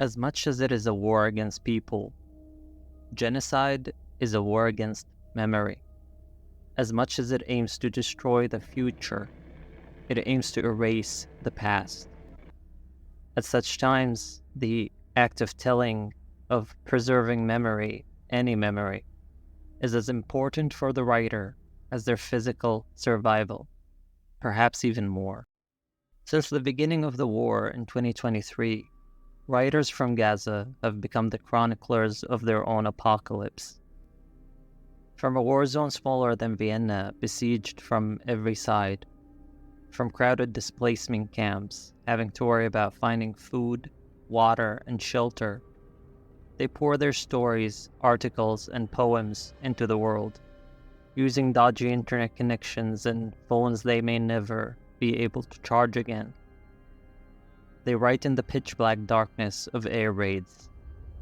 As much as it is a war against people, genocide is a war against memory. As much as it aims to destroy the future, it aims to erase the past. At such times, the act of telling, of preserving memory, any memory, is as important for the writer as their physical survival, perhaps even more. Since the beginning of the war in 2023, writers from Gaza have become the chroniclers of their own apocalypse. From a war zone smaller than Vienna, besieged from every side, from crowded displacement camps, having to worry about finding food, water, and shelter, they pour their stories, articles, and poems into the world, using dodgy internet connections and phones they may never be able to charge again. They write in the pitch-black darkness of air raids,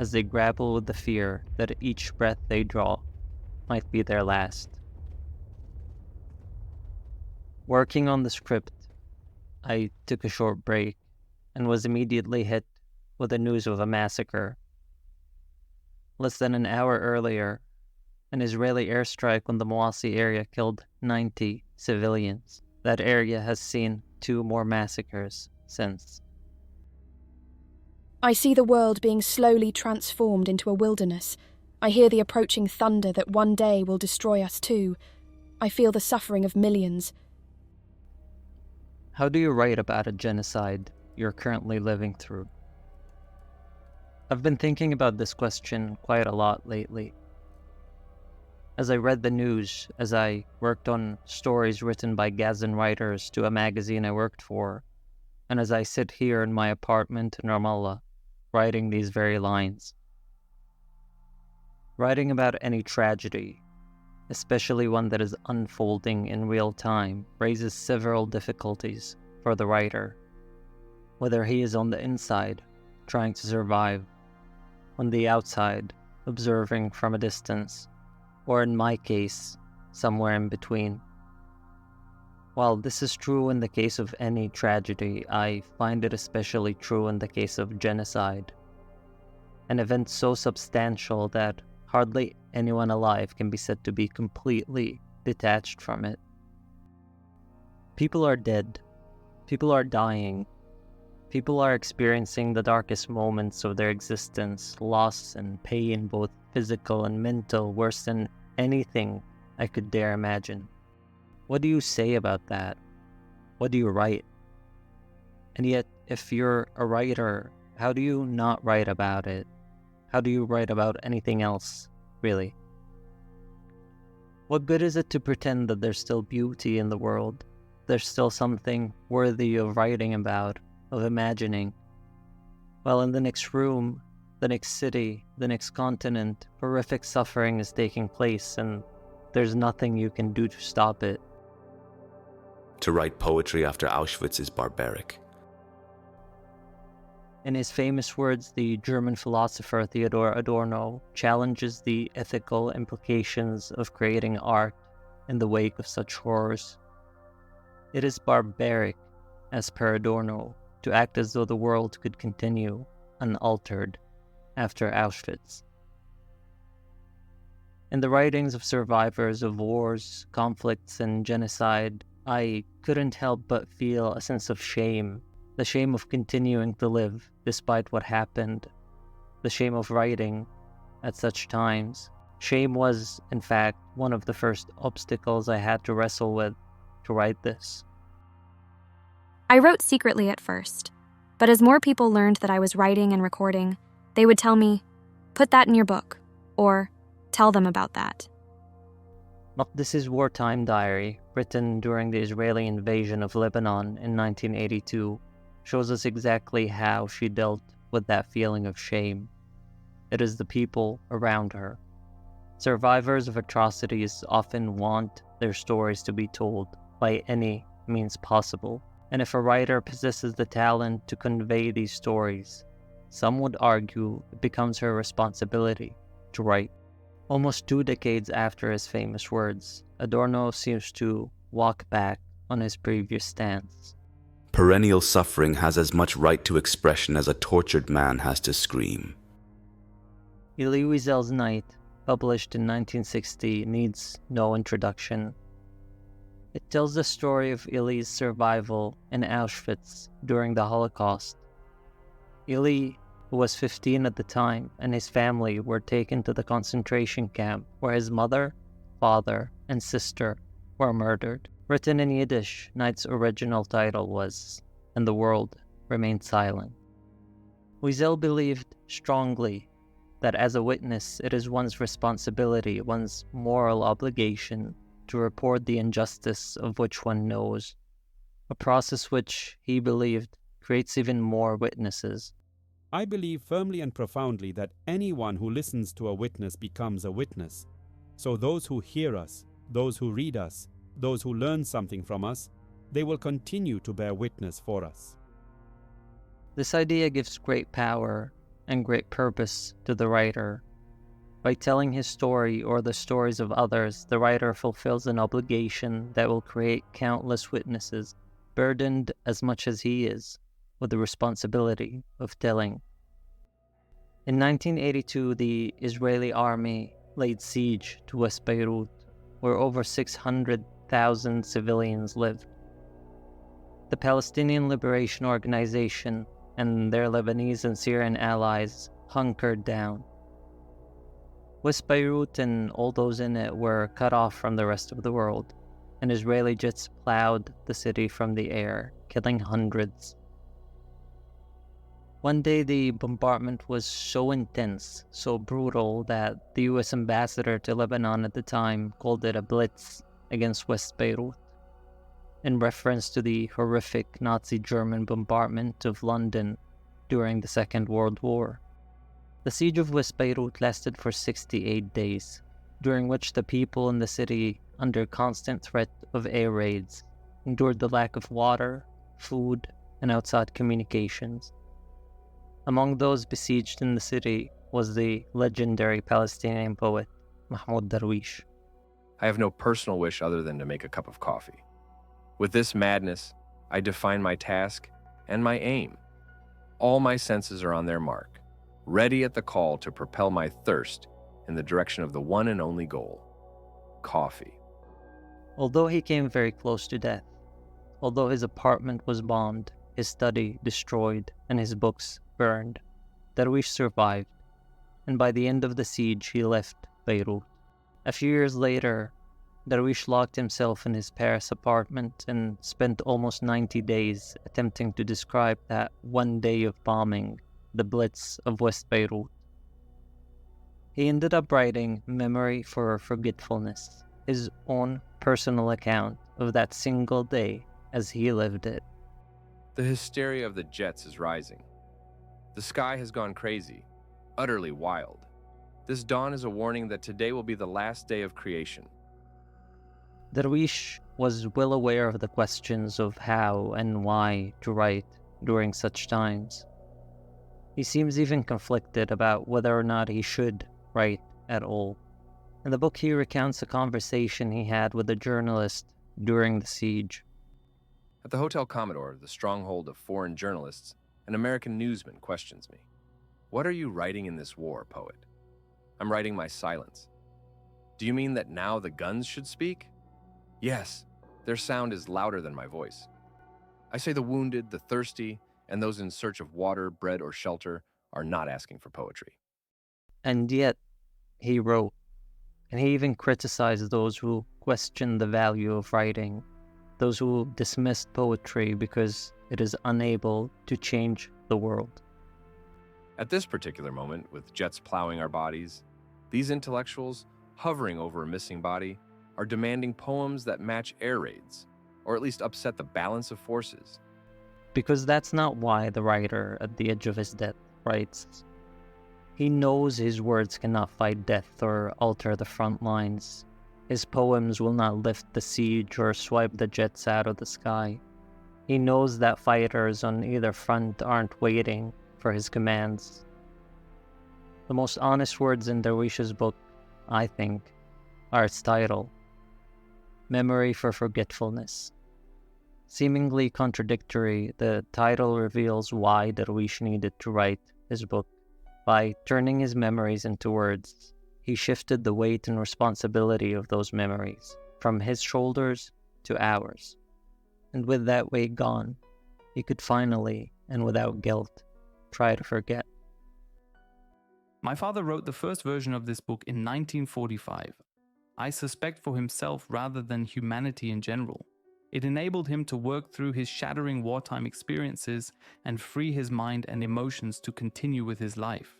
as they grapple with the fear that each breath they draw might be their last. Working on the script, I took a short break and was immediately hit with the news of a massacre. Less than an hour earlier, an Israeli airstrike on the Mawasi area killed 90 civilians. That area has seen 2 more massacres since. I see the world being slowly transformed into a wilderness. I hear the approaching thunder that one day will destroy us too. I feel the suffering of millions. How do you write about a genocide you're currently living through? I've been thinking about this question quite a lot lately. As I read the news, as I worked on stories written by Gazan writers to a magazine I worked for, and as I sit here in my apartment in Ramallah, writing these very lines. Writing about any tragedy, especially one that is unfolding in real time, raises several difficulties for the writer, whether he is on the inside, trying to survive, on the outside, observing from a distance, or in my case, somewhere in between. While this is true in the case of any tragedy, I find it especially true in the case of genocide, an event so substantial that hardly anyone alive can be said to be completely detached from it. People are dead. People are dying. People are experiencing the darkest moments of their existence, loss and pain, both physical and mental, worse than anything I could dare imagine. What do you say about that? What do you write? And yet, if you're a writer, how do you not write about it? How do you write about anything else, really? What good is it to pretend that there's still beauty in the world? There's still something worthy of writing about, of imagining. While in the next room, the next city, the next continent, horrific suffering is taking place and there's nothing you can do to stop it. To write poetry after Auschwitz is barbaric. In his famous words, the German philosopher Theodor Adorno challenges the ethical implications of creating art in the wake of such horrors. It is barbaric, as per Adorno, to act as though the world could continue unaltered after Auschwitz. In the writings of survivors of wars, conflicts, and genocide, I couldn't help but feel a sense of shame, the shame of continuing to live despite what happened, the shame of writing at such times. Shame was, in fact, one of the first obstacles I had to wrestle with to write this. I wrote secretly at first, but as more people learned that I was writing and recording, they would tell me, "Put that in your book," or "Tell them about that." Makdisi's wartime diary, written during the Israeli invasion of Lebanon in 1982, shows us exactly how she dealt with that feeling of shame. It is the people around her. Survivors of atrocities often want their stories to be told by any means possible, and if a writer possesses the talent to convey these stories, some would argue it becomes her responsibility to write. Almost 2 decades after his famous words, Adorno seems to walk back on his previous stance. Perennial suffering has as much right to expression as a tortured man has to scream. Elie Wiesel's Night, published in 1960, needs no introduction. It tells the story of Elie's survival in Auschwitz during the Holocaust. Elie, who was 15 at the time, and his family were taken to the concentration camp where his mother, father, and sister were murdered. Written in Yiddish, Night's original title was "And the World Remained Silent." Wiesel believed strongly that as a witness it is one's responsibility, one's moral obligation, to report the injustice of which one knows, a process which, he believed, creates even more witnesses. I believe firmly and profoundly that anyone who listens to a witness becomes a witness. So those who hear us, those who read us, those who learn something from us, they will continue to bear witness for us. This idea gives great power and great purpose to the writer. By telling his story or the stories of others, the writer fulfills an obligation that will create countless witnesses, burdened as much as he is with the responsibility of telling. In 1982, the Israeli army laid siege to West Beirut, where over 600,000 civilians lived. The Palestinian Liberation Organization and their Lebanese and Syrian allies hunkered down. West Beirut and all those in it were cut off from the rest of the world, and Israeli jets plowed the city from the air, killing hundreds. One day the bombardment was so intense, so brutal, that the US ambassador to Lebanon at the time called it a blitz against West Beirut, in reference to the horrific Nazi German bombardment of London during the Second World War. The siege of West Beirut lasted for 68 days, during which the people in the city, under constant threat of air raids, endured the lack of water, food, and outside communications. Among those besieged in the city was the legendary Palestinian poet Mahmoud Darwish. I have no personal wish other than to make a cup of coffee. With this madness, I define my task and my aim. All my senses are on their mark, ready at the call to propel my thirst in the direction of the one and only goal: coffee. Although he came very close to death, although his apartment was bombed, his study destroyed, and his books burned, Darwish survived, and by the end of the siege he left Beirut. A few years later, Darwish locked himself in his Paris apartment and spent almost 90 days attempting to describe that one day of bombing, the Blitz of West Beirut. He ended up writing Memory for Forgetfulness, his own personal account of that single day as he lived it. The hysteria of the jets is rising. The sky has gone crazy, utterly wild. This dawn is a warning that today will be the last day of creation. Darwish was well aware of the questions of how and why to write during such times. He seems even conflicted about whether or not he should write at all. In the book, he recounts a conversation he had with a journalist during the siege. At the Hotel Commodore, the stronghold of foreign journalists, an American newsman questions me. "What are you writing in this war, poet?" "I'm writing my silence." "Do you mean that now the guns should speak?" "Yes, their sound is louder than my voice." I say the wounded, the thirsty, and those in search of water, bread, or shelter are not asking for poetry. And yet, he wrote, and he even criticized those who questioned the value of writing, those who dismissed poetry because it is unable to change the world. At this particular moment, with jets plowing our bodies, these intellectuals, hovering over a missing body, are demanding poems that match air raids, or at least upset the balance of forces. Because that's not why the writer, at the edge of his death, writes. He knows his words cannot fight death or alter the front lines. His poems will not lift the siege or swipe the jets out of the sky. He knows that fighters on either front aren't waiting for his commands. The most honest words in Darwish's book, I think, are its title, Memory for Forgetfulness. Seemingly contradictory, the title reveals why Darwish needed to write his book. By turning his memories into words, he shifted the weight and responsibility of those memories from his shoulders to ours. And with that weight gone, he could finally, and without guilt, try to forget. My father wrote the first version of this book in 1945. I suspect for himself rather than humanity in general. It enabled him to work through his shattering wartime experiences and free his mind and emotions to continue with his life.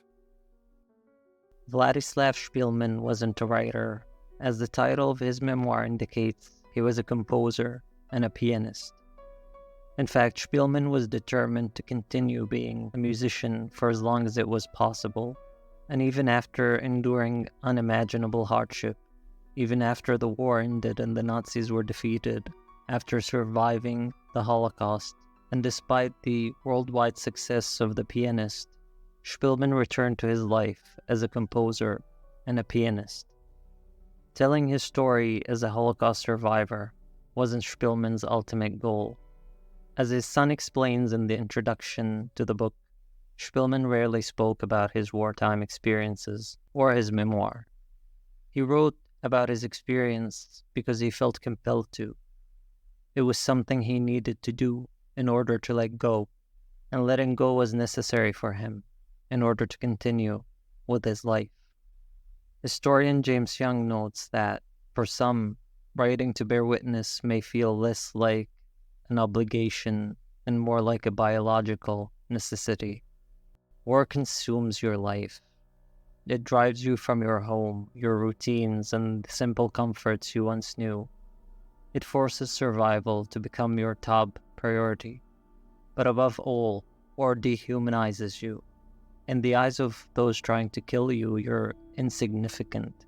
Władysław Szpilman wasn't a writer. As the title of his memoir indicates, he was a composer and a pianist. In fact, Szpilman was determined to continue being a musician for as long as it was possible, and even after enduring unimaginable hardship, even after the war ended and the Nazis were defeated, after surviving the Holocaust, and despite the worldwide success of the pianist, Szpilman returned to his life as a composer and a pianist. Telling his story as a Holocaust survivor wasn't Szpilman's ultimate goal. As his son explains in the introduction to the book, Szpilman rarely spoke about his wartime experiences or his memoir. He wrote about his experience because he felt compelled to. It was something he needed to do in order to let go, and letting go was necessary for him in order to continue with his life. Historian James Young notes that, for some, writing to bear witness may feel less like an obligation and more like a biological necessity. War consumes your life. It drives you from your home, your routines, and the simple comforts you once knew. It forces survival to become your top priority. But above all, war dehumanizes you. In the eyes of those trying to kill you, you're insignificant.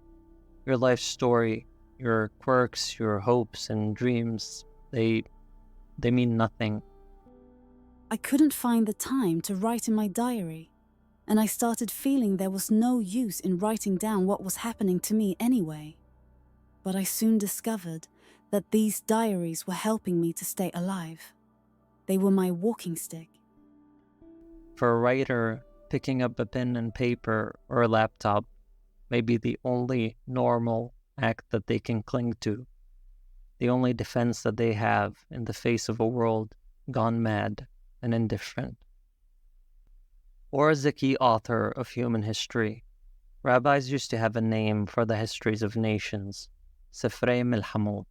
Your life story, your quirks, your hopes and dreams, they mean nothing. I couldn't find the time to write in my diary, and I started feeling there was no use in writing down what was happening to me anyway. But I soon discovered that these diaries were helping me to stay alive. They were my walking stick. For a writer, picking up a pen and paper or a laptop may be the only normal act that they can cling to, the only defense that they have in the face of a world gone mad and indifferent. Or as the key author of human history, rabbis used to have a name for the histories of nations, Sefrei Milhamot,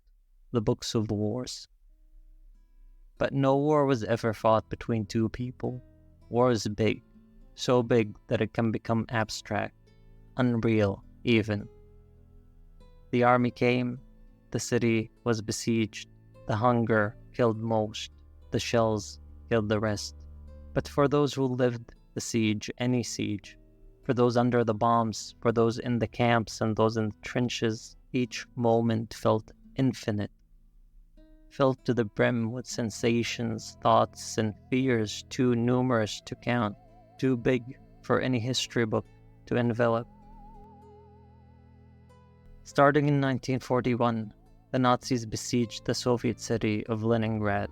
the books of wars. But no war was ever fought between two people. War is big, so big that it can become abstract, unreal even. The army came, the city was besieged, the hunger killed most, the shells killed the rest. But for those who lived the siege, any siege, for those under the bombs, for those in the camps and those in the trenches, each moment felt infinite, filled to the brim with sensations, thoughts, and fears too numerous to count, too big for any history book to envelop. Starting in 1941, the Nazis besieged the Soviet city of Leningrad.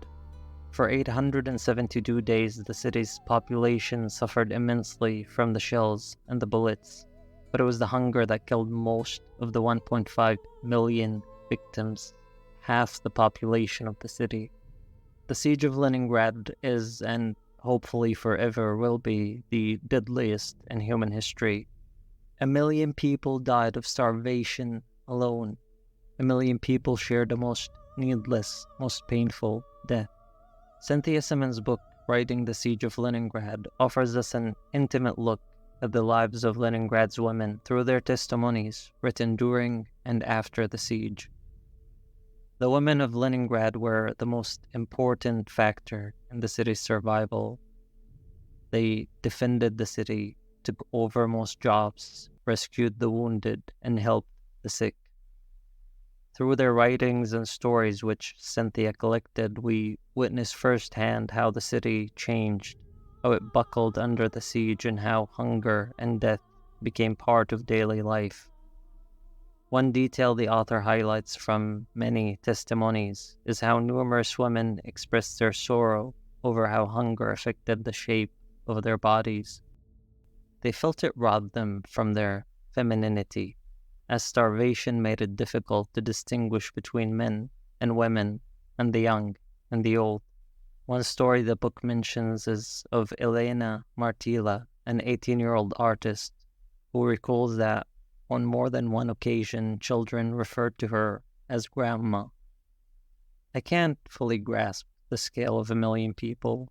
For 872 days, the city's population suffered immensely from the shells and the bullets, but it was the hunger that killed most of the 1.5 million victims, half the population of the city. The siege of Leningrad is, and hopefully forever will be, the deadliest in human history. 1 million people died of starvation alone. 1 million people shared the most needless, most painful death. Cynthia Simmons' book, Writing the Siege of Leningrad, offers us an intimate look at the lives of Leningrad's women through their testimonies written during and after the siege. The women of Leningrad were the most important factor in the city's survival. They defended the city, took over most jobs, rescued the wounded, and helped the sick. Through their writings and stories which Cynthia collected, we witnessed firsthand how the city changed, how it buckled under the siege, and how hunger and death became part of daily life. One detail the author highlights from many testimonies is how numerous women expressed their sorrow over how hunger affected the shape of their bodies. They felt it robbed them from their femininity, as starvation made it difficult to distinguish between men and women and the young and the old. One story the book mentions is of Elena Martila, an 18-year-old artist, who recalls that on more than one occasion children referred to her as grandma. I can't fully grasp the scale of 1,000,000 people,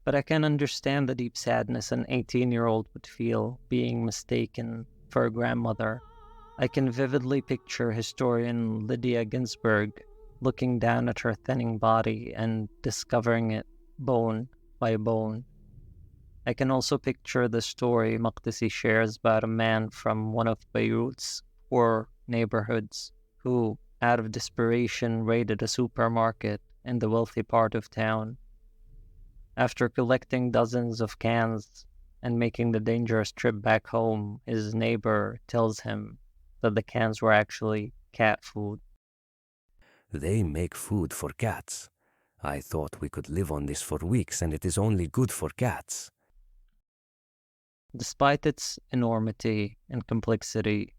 but I can understand the deep sadness an 18-year-old would feel being mistaken for a grandmother. I can vividly picture historian Lydia Ginsburg looking down at her thinning body and discovering it bone by bone. I can also picture the story Makdisi shares about a man from one of Beirut's poor neighborhoods who, out of desperation, raided a supermarket in the wealthy part of town. After collecting dozens of cans and making the dangerous trip back home, his neighbor tells him that the cans were actually cat food. They make food for cats. I thought we could live on this for weeks, and it is only good for cats. Despite its enormity and complexity,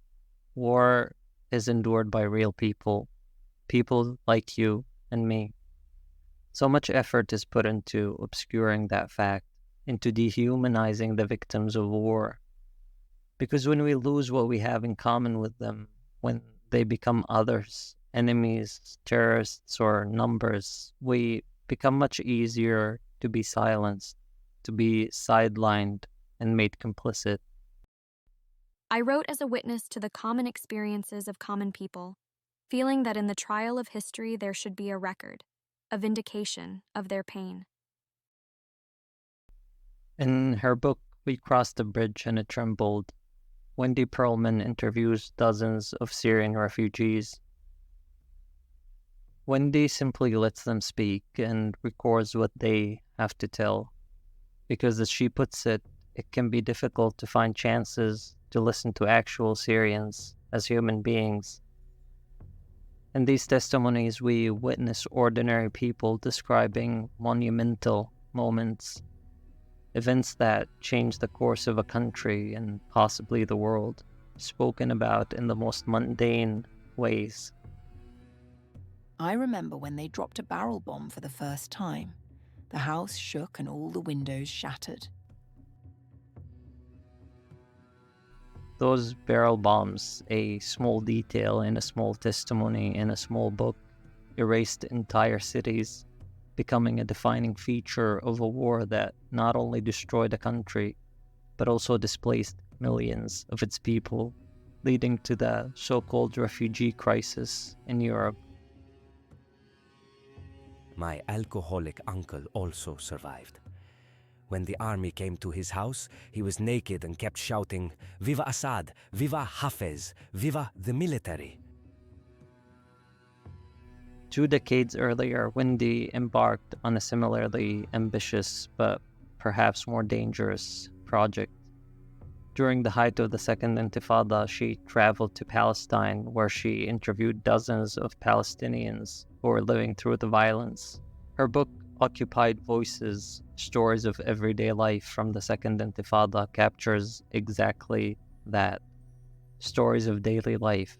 war is endured by real people like you and me. So much effort is put into obscuring that fact, into dehumanizing the victims of war. Because when we lose what we have in common with them, when they become others, enemies, terrorists, or numbers, we become much easier to be silenced, to be sidelined, and made complicit. I wrote as a witness to the common experiences of common people, feeling that in the trial of history there should be a record, a vindication of their pain. In her book, We Crossed the Bridge and It Trembled, Wendy Perlman interviews dozens of Syrian refugees. Wendy simply lets them speak and records what they have to tell, because as she puts it, it can be difficult to find chances to listen to actual Syrians as human beings. In these testimonies, we witness ordinary people describing monumental moments, events that changed the course of a country and possibly the world, spoken about in the most mundane ways. I remember when they dropped a barrel bomb for the first time. The house shook and all the windows shattered. Those barrel bombs, a small detail in a small testimony in a small book, erased entire cities, becoming a defining feature of a war that not only destroyed a country, but also displaced millions of its people, leading to the so-called refugee crisis in Europe. My alcoholic uncle also survived. When the army came to his house, he was naked and kept shouting, "Viva Assad! Viva Hafez! Viva the military!" 2 decades earlier, Wendy embarked on a similarly ambitious but perhaps more dangerous project. During the height of the Second Intifada, she traveled to Palestine, where she interviewed dozens of Palestinians who were living through the violence. Her book, Occupied Voices, Stories of Everyday Life from the Second Intifada, captures exactly that. Stories of daily life.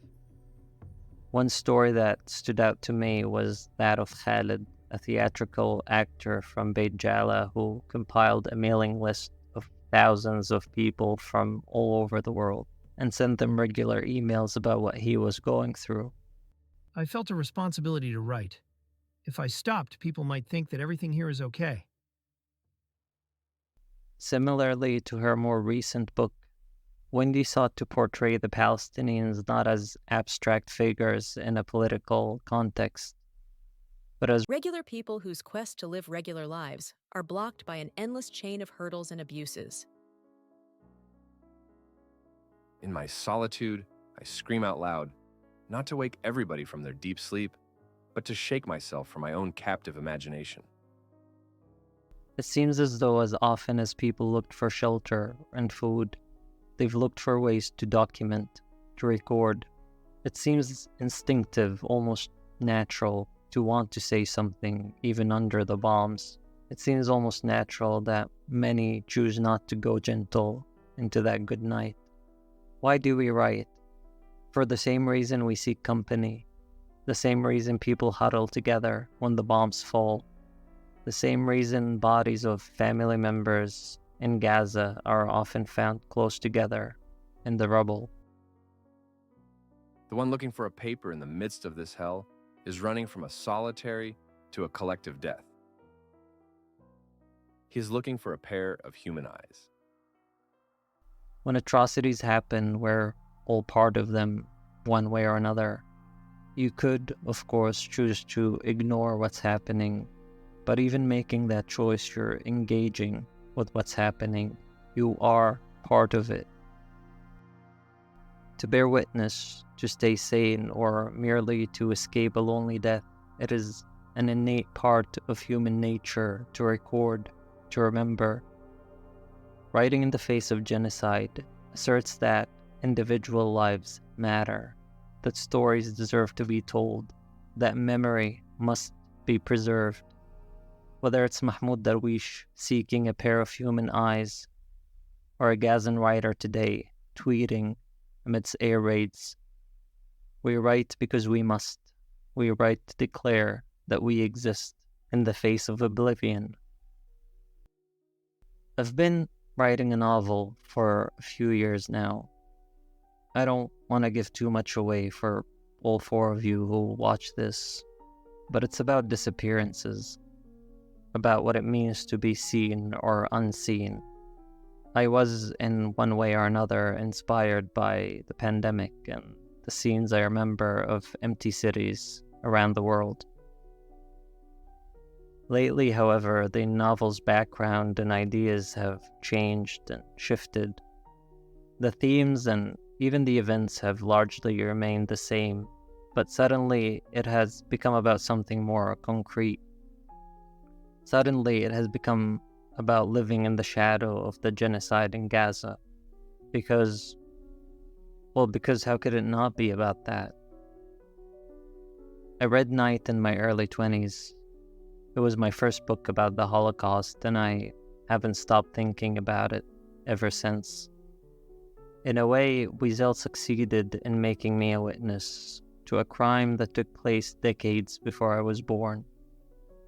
One story that stood out to me was that of Khalid, a theatrical actor from Beit Jala who compiled a mailing list of thousands of people from all over the world and sent them regular emails about what he was going through. I felt a responsibility to write. If I stopped, people might think that everything here is okay. Similarly to her more recent book, Wendy sought to portray the Palestinians not as abstract figures in a political context, but as regular people whose quest to live regular lives are blocked by an endless chain of hurdles and abuses. In my solitude, I scream out loud, not to wake everybody from their deep sleep, but to shake myself from my own captive imagination. It seems as though as often as people looked for shelter and food, they've looked for ways to document, to record, It seems instinctive, almost natural, to want to say something even under the bombs. It seems almost natural that many choose not to go gentle into that good night. Why do we write? For the same reason we seek company, the same reason people huddle together when the bombs fall, the same reason bodies of family members in Gaza are often found close together in the rubble. The one looking for a paper in the midst of this hell is running from a solitary to a collective death. He is looking for a pair of human eyes. When atrocities happen, we're all part of them, one way or another. You could, of course, choose to ignore what's happening, but even making that choice, you're engaging with what's happening. You are part of it. To bear witness, to stay sane, or merely to escape a lonely death, it is an innate part of human nature to record, to remember. Writing in the face of genocide asserts that individual lives matter, that stories deserve to be told, that memory must be preserved. Whether it's Mahmoud Darwish seeking a pair of human eyes, or a Gazan writer today tweeting amidst air raids, we write because we must. We write to declare that we exist in the face of oblivion. I've been writing a novel for a few years now. I don't want to give too much away for all four of you who watch this, but it's about disappearances, about what it means to be seen or unseen. I was, in one way or another, inspired by the pandemic and the scenes I remember of empty cities around the world. Lately, however, the novel's background and ideas have changed and shifted. The themes and even the events have largely remained the same, but suddenly it has become about something more concrete. Suddenly it has become about living in the shadow of the genocide in Gaza. Because how could it not be about that? I read Night in my early 20s. It was my first book about the Holocaust, and I haven't stopped thinking about it ever since. In a way, Wiesel succeeded in making me a witness to a crime that took place decades before I was born.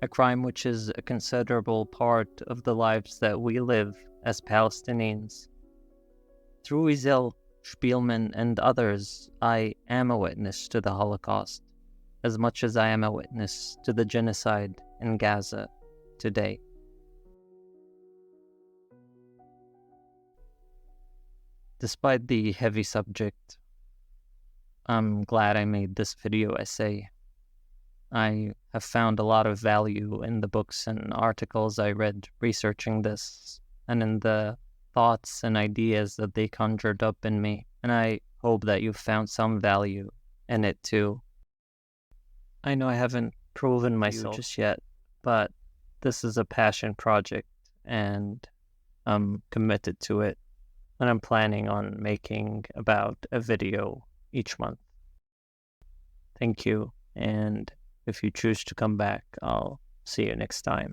A crime which is a considerable part of the lives that we live as Palestinians. Through Wiesel, Szpilman, and others, I am a witness to the Holocaust, as much as I am a witness to the genocide in Gaza today. Despite the heavy subject, I'm glad I made this video essay. I have found a lot of value in the books and articles I read researching this, and in the thoughts and ideas that they conjured up in me, and I hope that you've found some value in it too. I know I haven't proven myself just yet, but this is a passion project, and I'm committed to it, and I'm planning on making about a video each month. Thank you, and if you choose to come back, I'll see you next time.